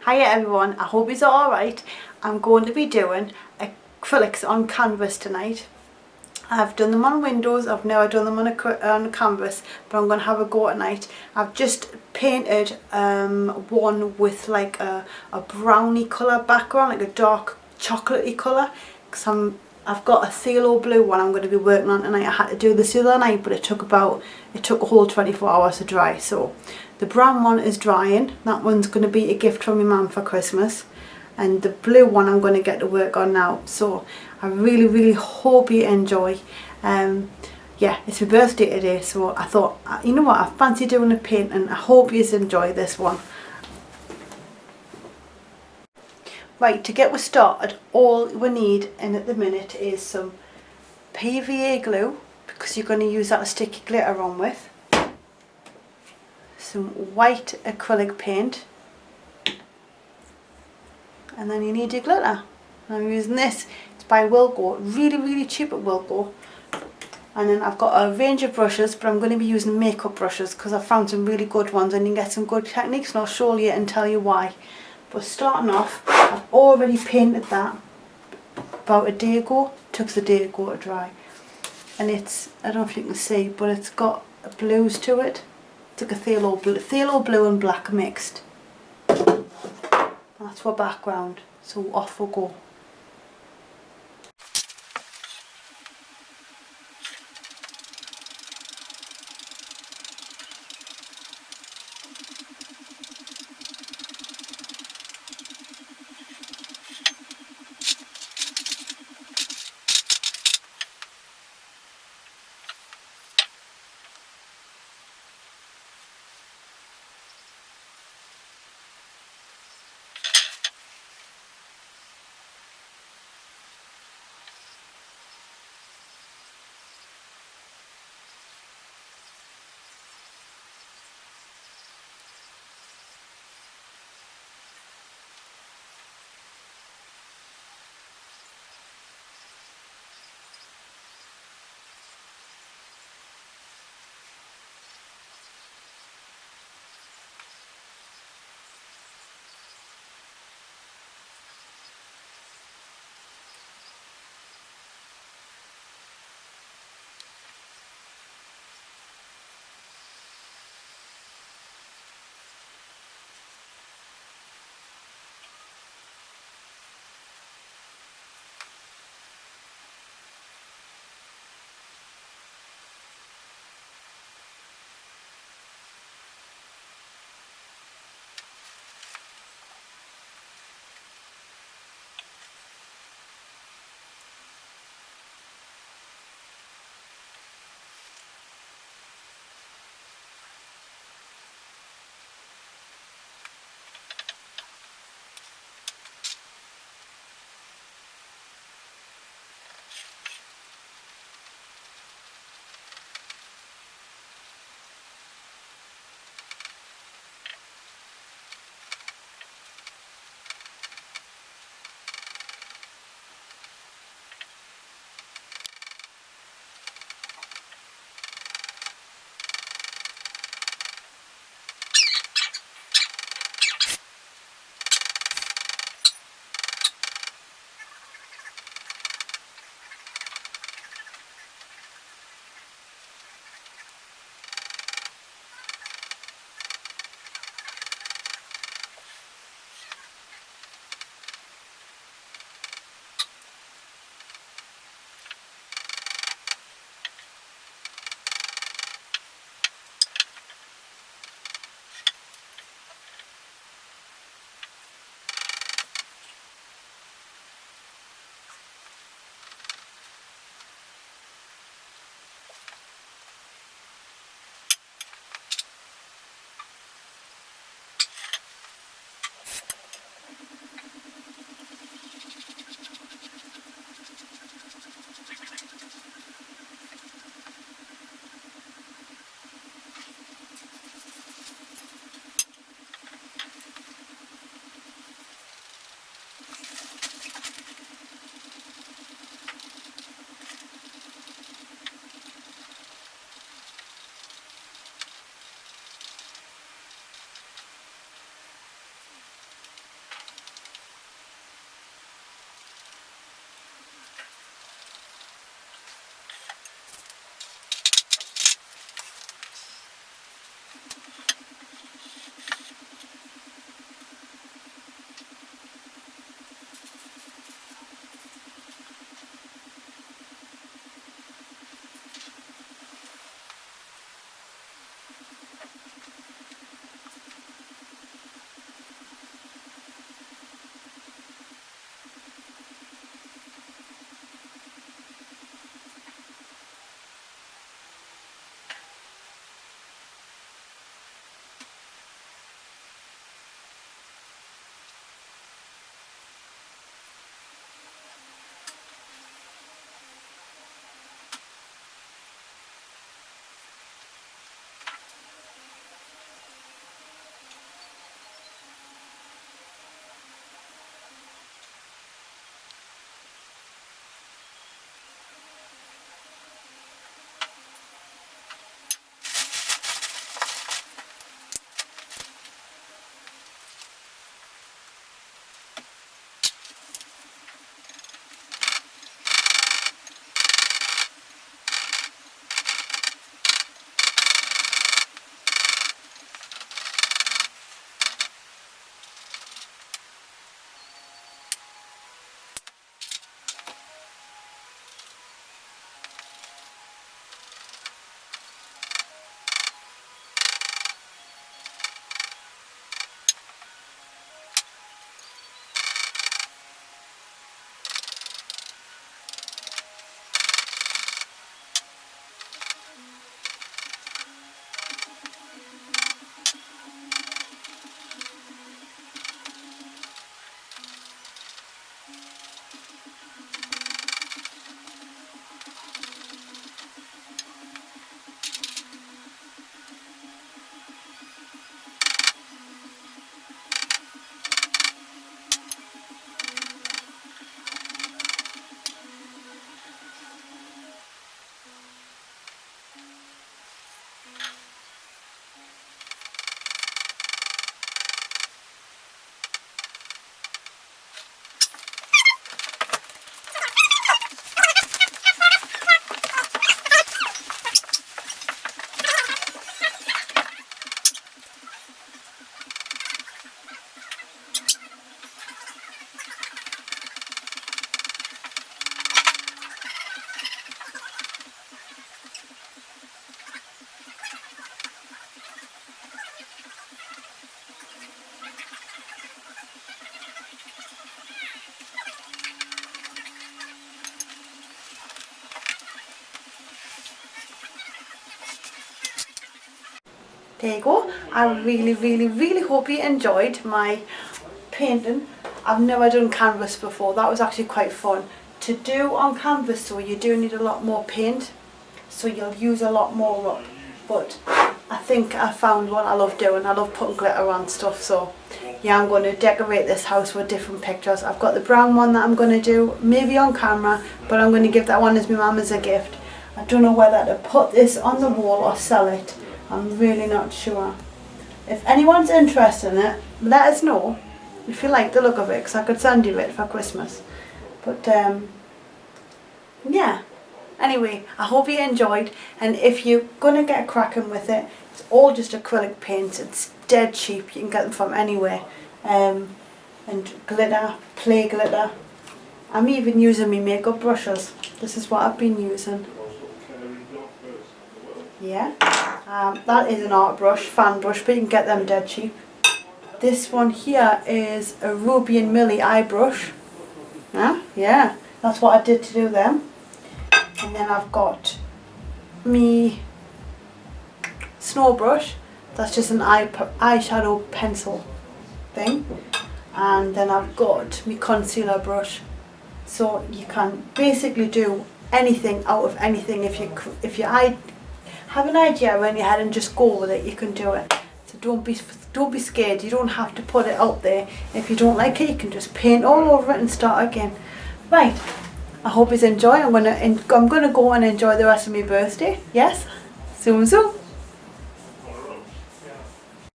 Hiya everyone, I hope you're alright. I'm going to be doing acrylics on canvas tonight. I've done them on windows, I've never done them on canvas, but I'm going to have a go tonight. I've just painted one with like a browny colour background, like a dark chocolatey colour, because I've got a phthalo blue one I'm going to be working on tonight. I had to do this the other night, but it took a whole 24 hours to dry. So the brown one is drying. That one's going to be a gift from my mum for Christmas. And the blue one I'm going to get to work on now. So I really hope you enjoy. Yeah, it's my birthday today, so I thought, you know what, I fancy doing a paint, and I hope you enjoy this one. Right, to get us started, all we need in at the minute is some PVA glue, because you're going to use that to stick your glitter on with. Some white acrylic paint. And then you need your glitter. I'm using this, it's by Wilko, really cheap at Wilko. And then I've got a range of brushes, but I'm going to be using makeup brushes because I've found some really good ones and you can get some good techniques, and I'll show you and tell you why. But starting off, I've already painted that about a day ago. It took us a day ago to dry. And it's, I don't know if you can see, but it's got blues to it. It's like a phthalo blue and black mixed. That's for background, so off we'll go. there you go. I really hope you enjoyed my painting. I've never done canvas before. That was actually quite fun to do on canvas, so you do need a lot more paint, so you'll use a lot more up, but I think I found what I love doing. I love putting glitter on stuff, so yeah, I'm going to decorate this house with different pictures. I've got the brown one that I'm going to do maybe on camera, but I'm going to give that one as my mum as a gift. I don't know whether to put this on the wall or sell it. I'm really not sure. If anyone's interested in it, let us know if you like the look of it, because I could send you it for Christmas. But yeah, anyway, I hope you enjoyed, and if you're gonna get cracking with it, it's all just acrylic paints. It's dead cheap, you can get them from anywhere. And glitter, play glitter. I'm even using my makeup brushes. This is what I've been using. Yeah, that is an art brush, fan brush, but you can get them dead cheap. This one here is a Ruby and Millie eye brush. Yeah, that's what I did to do them. And then I've got me snow brush. That's just an eyeshadow pencil thing. And then I've got me concealer brush. So you can basically do anything out of anything. If you have an idea in your head and just go with it, you can do it. So don't be scared. You don't have to put it out there. If you don't like it, you can just paint all over it and start again. Right, I hope you enjoy. I'm gonna go and enjoy the rest of my birthday. Yes, soon.